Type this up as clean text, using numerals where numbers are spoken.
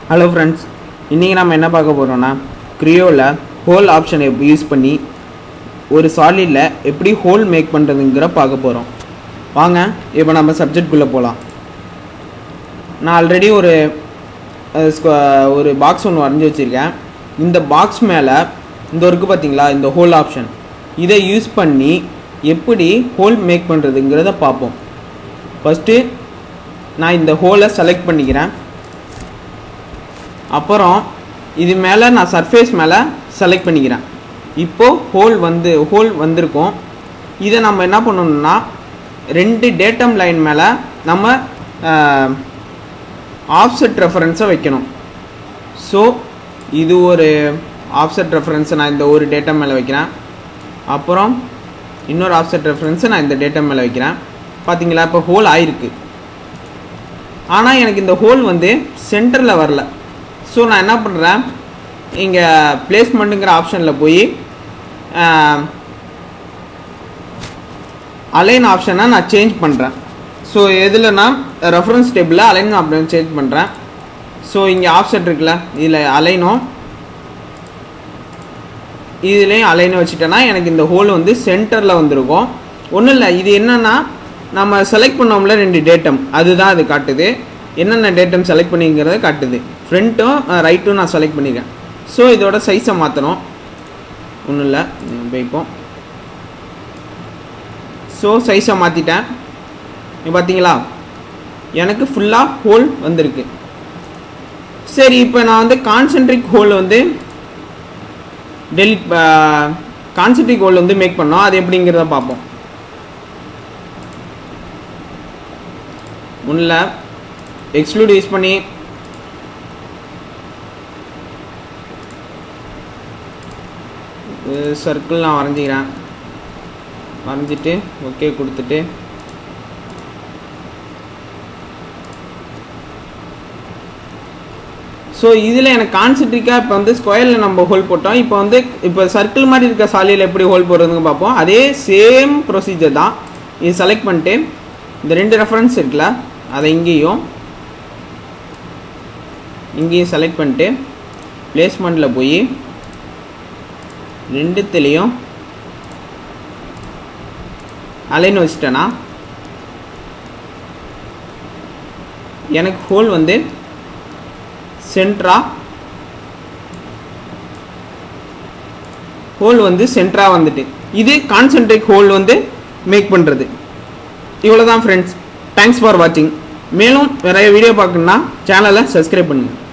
Hello friends, இன்னைக்கு நாம என்ன பார்க்க போறோம்னா Creoல ஹோல் ஆப்ஷனை யூஸ் பண்ணி ஒரு சாலிட்ல எப்படி ஹோல் மேக் பண்றதுங்கற பார்க்க போறோம். வாங்க இப்போ நம்ம சப்ஜெக்ட் குள்ள போலாம். நான் ஆல்ரெடி ஒரு பாக்ஸ் ஒன்னு வரைஞ்சு வச்சிருக்கேன். இந்த பாக்ஸ் மேல இந்த இருக்கு பாத்தீங்களா, இந்த ஹோல் ஆப்ஷன். இதை யூஸ் பண்ணி எப்படி ஹோல் மேக் பண்றதுங்கறத பார்ப்போம். ஃபர்ஸ்ட் நான் இந்த ஹோலை செலக்ட் பண்ணிக்கிறேன். அப்புறம் இது மேலே நான் சர்ஃபேஸ் மேலே செலக்ட் பண்ணிக்கிறேன். இப்போது ஹோல் வந்திருக்கும். இதை நம்ம என்ன பண்ணணும்னா ரெண்டு டேட்டம் லைன் மேலே நம்ம ஆஃப்செட் ரெஃபரன்ஸை வைக்கணும். ஸோ இது ஒரு ஆஃப்செட் ரெஃபரன்ஸை நான் இந்த ஒரு டேட்டம் மேலே வைக்கிறேன். அப்புறம் இன்னொரு ஆஃப்செட் ரெஃபரன்ஸை நான் இந்த டேட்டம் மேலே வைக்கிறேன். பார்த்தீங்களா, இப்போ ஹோல் ஆயிருக்கு. ஆனால் எனக்கு இந்த ஹோல் சென்டரில் வரல. ஸோ நான் என்ன பண்ணுறேன், இங்கே பிளேஸ்மெண்ட்டுங்கிற ஆப்ஷனில் போய் அலைன் ஆப்ஷனை நான் சேஞ்ச் பண்ணுறேன். ஸோ எதுலனா ரெஃபரன்ஸ் டேபிளில் அலைன் ஆப்ஷன் சேஞ்ச் பண்ணுறேன். ஸோ இங்கே ஆஃப்செட் இருக்குல்ல, இதில் அலைனும் இதுலேயும் அலைனும் வச்சுட்டேன்னா எனக்கு இந்த ஹோல் சென்டரில் வந்திருக்கும். ஒன்றும் இல்லை, இது என்னென்னா நம்ம செலக்ட் பண்ணோம்ல ரெண்டு டேட்டம், அதுதான் அது காட்டுது. என்னென்ன டேட்டம் செலக்ட் பண்ணிங்கிறத காட்டுது. ஃப்ரண்ட்டும் ரைட்டும் நான் செலக்ட் பண்ணிக்கிறேன். ஸோ இதோட சைஸை மாற்றணும். ஒன்றும் இல்லை, வைப்போம். ஸோ சைஸை மாற்றிட்டேன். பார்த்தீங்களா, எனக்கு ஃபுல்லாக ஹோல் வந்திருக்கு. சரி, இப்போ நான் concentric hole concentric hole make பண்ணோம். அது எப்படிங்கிறத பார்ப்போம். ஒன்றில் எக்ஸ்க்ளூட் யூஸ் பண்ணி சர்க்கிள் நான் வரைஞ்சிக்கிறேன். வரைஞ்சிட்டு ஓகே கொடுத்துட்டு ஸோ இதில் எனக்கு கான்சென்ட்ரிக்காக இப்போ ஸ்கொயரில் நம்ம ஹோல் போட்டோம். இப்போ சர்க்கிள் மாதிரி இருக்க சாலியில் எப்படி ஹோல் போடுறதுன்னு பார்ப்போம். அதே சேம் ப்ரொசீஜர் தான். இது செலக்ட் பண்ணிட்டு இந்த ரெண்டு ரெஃபரன்ஸ் இருக்குல்ல, அதை இங்கேயும் செலக்ட் பண்ணிட்டு பிளேஸ்மெண்ட்டில் போய் ரெண்டுத்துலேயும் அலைன் வச்சிட்டேன்னா எனக்கு ஹோல் சென்டரா வந்துட்டு. இது கான்சென்ட்ரிக் ஹோல் மேக் பண்ணுறது. இவ்வளோதான் ஃப்ரெண்ட்ஸ். தேங்க்ஸ் ஃபார் வாட்சிங். மேலும் நிறைய வீடியோ பார்க்கணுன்னா சேனலை சப்ஸ்கிரைப் பண்ணுங்கள்.